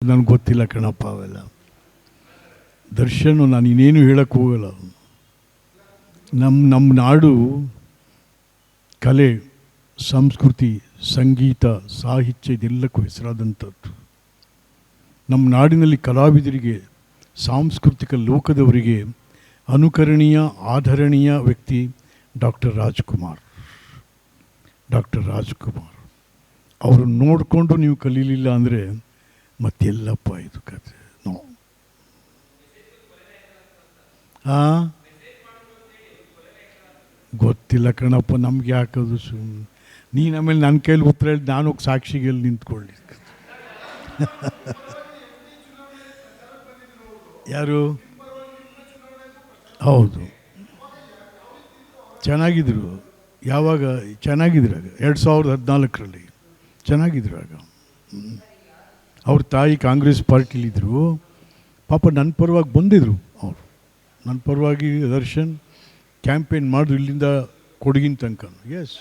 ನನಗೆ ಗೊತ್ತಿಲ್ಲ ಕಣಪ್ಪ ಅವೆಲ್ಲ. ದರ್ಶನ್ ನಾನು ಇನ್ನೇನು ಹೇಳಕ್ಕೆ ಹೋಗಲ್ಲ. ನಮ್ಮ ನಾಡು ಕಲೆ, ಸಂಸ್ಕೃತಿ, ಸಂಗೀತ, ಸಾಹಿತ್ಯ ಇದೆಲ್ಲಕ್ಕೂ ಹೆಸರಾದಂಥದ್ದು. ನಮ್ಮ ನಾಡಿನಲ್ಲಿ ಕಲಾವಿದರಿಗೆ, ಸಾಂಸ್ಕೃತಿಕ ಲೋಕದವರಿಗೆ ಅನುಕರಣೀಯ, ಆಧರಣೀಯ ವ್ಯಕ್ತಿ ಡಾಕ್ಟರ್ ರಾಜ್ಕುಮಾರ್. ಅವರು ನೋಡಿಕೊಂಡು ನೀವು ಕಲೀಲಿಲ್ಲ ಅಂದರೆ ಮತ್ತೆಲ್ಲಪ್ಪ ಇದು ಕತೆ. ನೋ ಗೊತ್ತಿಲ್ಲ ಕಣಪ್ಪ, ನಮ್ಗೆ ಯಾಕದು ಸುಮ್ಮನೆ. ನೀನು ಆಮೇಲೆ ನನ್ನ ಕೈಲಿ ಉತ್ತರ ಹೇಳಿ ನಾನು ಹೋಗಿ ಸಾಕ್ಷಿಗೆಲ್ಲಿ ನಿಂತ್ಕೊಳ್ಳಿ. ಯಾರು? ಹೌದು, ಚೆನ್ನಾಗಿದ್ರು. ಯಾವಾಗ ಚೆನ್ನಾಗಿದ್ರು? ಆಗ 2014 ಚೆನ್ನಾಗಿದ್ರು. ಆಗ ಅವ್ರ ತಾಯಿ ಕಾಂಗ್ರೆಸ್ ಪಾರ್ಟಿಲಿದ್ದರು. ಪಾಪ ನನ್ನ ಪರವಾಗಿ ಬಂದಿದ್ದರು. ಅವರು ನನ್ನ ಪರವಾಗಿ ದರ್ಶನ್ ಕ್ಯಾಂಪೇನ್ ಮಾಡಿದ್ರು, ಇಲ್ಲಿಂದ ಕೊಡಗಿನ ತನಕ. ಎಸ್.